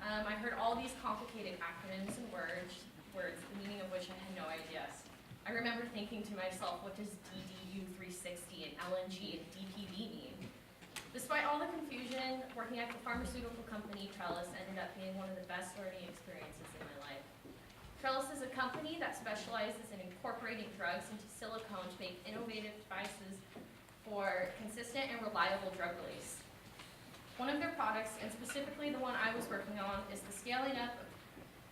I heard all these complicated acronyms and words, the meaning of which I had no idea. I remember thinking to myself, what does DDU 360 and LNG and DPV mean? Despite all the confusion, working at the pharmaceutical company Trellis ended up being one of the best learning experiences in my life. Trellis is a company that specializes in incorporating drugs into silicone to make innovative devices for consistent and reliable drug release. One of their products, and specifically the one I was working on, is the scaling up of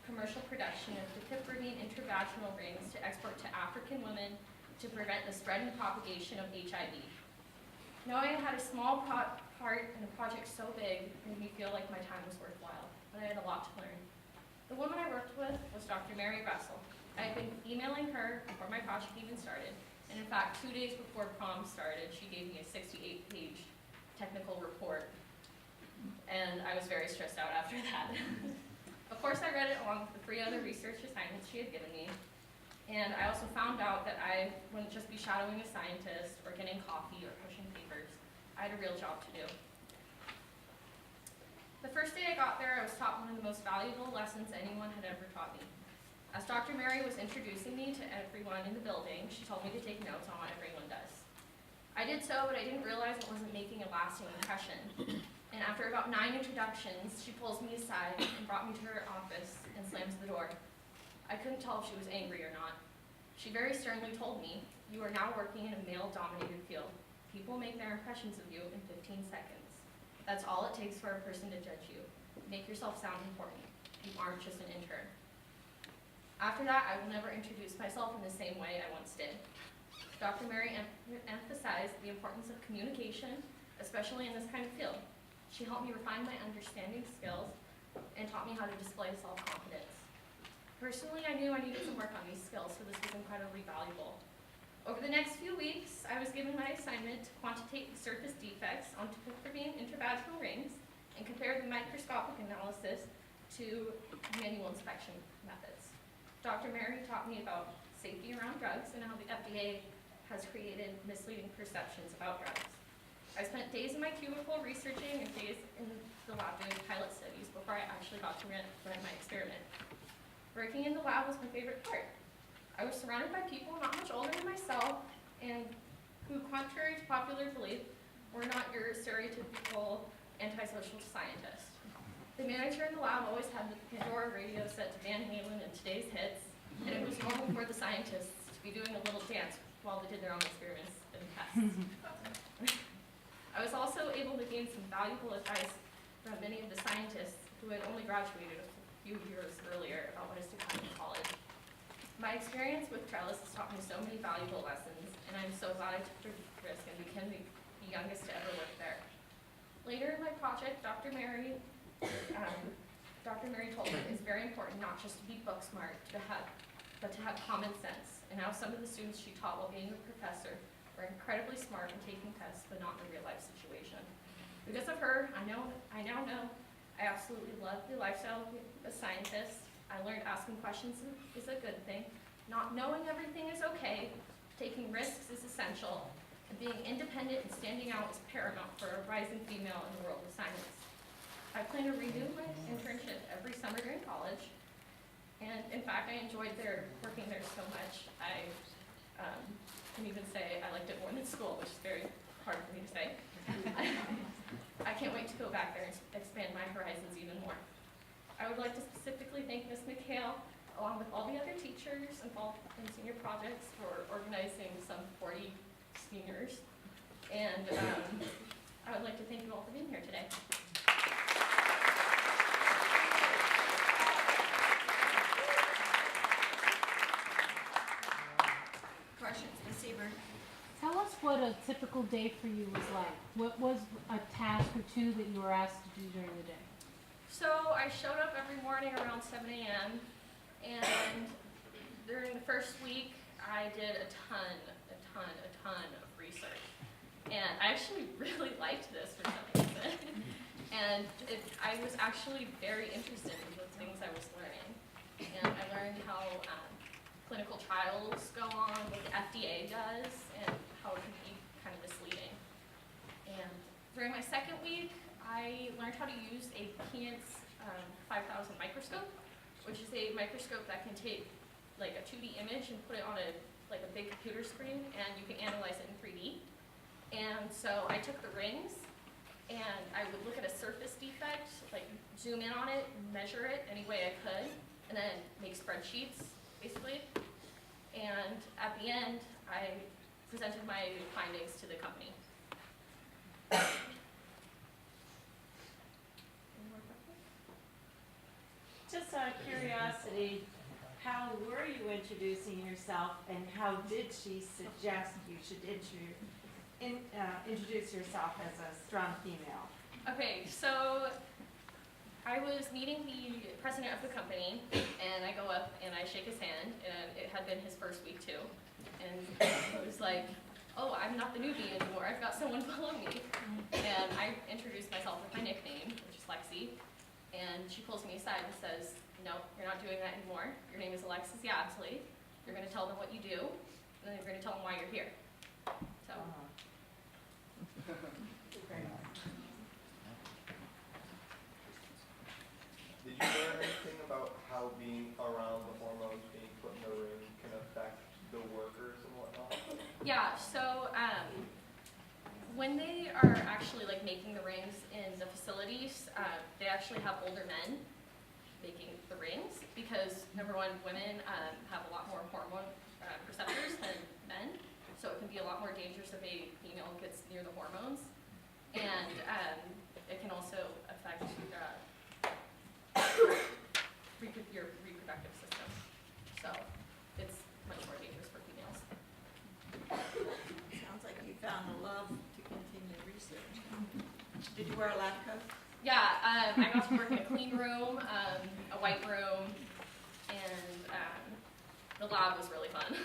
commercial production of dipyridine intravaginal rings to export to African women to prevent the spread and propagation of HIV. Knowing I had a small part in a project so big made me feel like my time was worthwhile, but I had a lot to learn. The woman I worked with was Dr. Mary Russell. I had been emailing her before my project even started, and in fact, 2 days before prom started, she gave me a 68-page technical report, and I was very stressed out after that. Of course, I read it along with the 3 other research assignments she had given me, and I also found out that I wouldn't just be shadowing a scientist or getting coffee or pushing papers. I had a real job to do. The first day I got there, I was taught one of the most valuable lessons anyone had ever taught me. As Dr. Mary was introducing me to everyone in the building, she told me to take notes on what everyone does. I did so, but I didn't realize it wasn't making a lasting impression. And after about 9 introductions, she pulls me aside and brought me to her office and slams the door. I couldn't tell if she was angry or not. She very sternly told me, "You are now working in a male-dominated field. People make their impressions of you in 15 seconds. That's all it takes for a person to judge you. Make yourself sound important. You aren't just an intern." After that, I will never introduce myself in the same way I once did. Dr. Mary emphasized the importance of communication, especially in this kind of field. She helped me refine my understanding skills and taught me how to display self-confidence. Personally, I knew I needed some work on these skills, so this was incredibly valuable. Over the next few weeks, I was given my assignment to quantitate the surface defects on dipyridine intravaginal rings and compare the microscopic analysis to manual inspection methods. Dr. Mary taught me about safety around drugs and how the FDA has created misleading perceptions about drugs. I spent days in my cubicle researching and days in the lab doing pilot studies before I actually got to run my experiment. Working in the lab was my favorite part. I was surrounded by people not much older than myself and who, contrary to popular belief, were not your stereotypical antisocial scientist. The manager in the lab always had the Pandora radio set to Van Halen and today's hits, and it was normal for the scientists to be doing a little dance while they did their own experiments and tests. I was also able to gain some valuable advice from many of the scientists who had only graduated a few years earlier about what is to come in college. My experience with Trellis has taught me so many valuable lessons, and I'm so glad I took the risk and became the youngest to ever work there. Later in my project, Dr. Mary told me it's very important not just to be book smart, but to have common sense, and how some of the students she taught while being a professor were incredibly smart in taking tests, but not in a real-life situation. Because of her, I now know I absolutely love the lifestyle of a scientist. I learned asking questions is a good thing. Not knowing everything is okay. Taking risks is essential. And being independent and standing out is paramount for a rising female in the world of science. I plan to renew my internship every summer during college. And in fact, I enjoyed working there so much. I can even say I liked it more than school, which is very hard for me to say. I can't wait to go back there and expand my horizons even more. I would like to specifically thank Ms. McHale, along with all the other teachers involved in senior projects, for organizing some 40 seniors. And I would like to thank you all for being here today. Questions, Ms. Seaver? Tell us what a typical day for you was like. What was a task or two that you were asked to do during the day? So I showed up every morning around 7 a.m. and during the first week I did a ton of research. And I actually really liked this for some reason. And I was actually very interested in the things I was learning. And I learned how clinical trials go on, what the FDA does, and how it can be kind of misleading. And during my second week, I learned how to use a Keyence 5000 microscope, which is a microscope that can take like a 2D image and put it on a big computer screen, and you can analyze it in 3D. And so I took the rings, and I would look at a surface defect, like zoom in on it, measure it any way I could, and then make spreadsheets, basically. And at the end, I presented my findings to the company. Any more questions? Just out of curiosity, how were you introducing yourself, and how did she suggest you should introduce yourself as a strong female? Okay, so I was meeting the president of the company, and I go up and I shake his hand, and it had been his first week too. And he was like, oh, I'm not the newbie anymore, I've got someone follow me. And I introduced myself with my nickname, which is Lexi, and she pulls me aside and says, no, you're not doing that anymore. Your name is Alexis Yabsley. You're going to tell them what you do, and then you're going to tell them why you're here. So. Did you learn anything about how being around the hormones being put in the ring can affect the workers and whatnot? Yeah, so when they are actually like making the rings in the facilities, they actually have older men making the rings because, number one, women have a lot more hormone receptors than men, so it can be a lot more dangerous if a female gets near the hormones, and it can also affect your reproductive system, so it's much more dangerous for females. Sounds like you found a love to continue research. Did you wear a lab coat? Yeah, I got to work in a clean room, a white room, and the lab was really fun.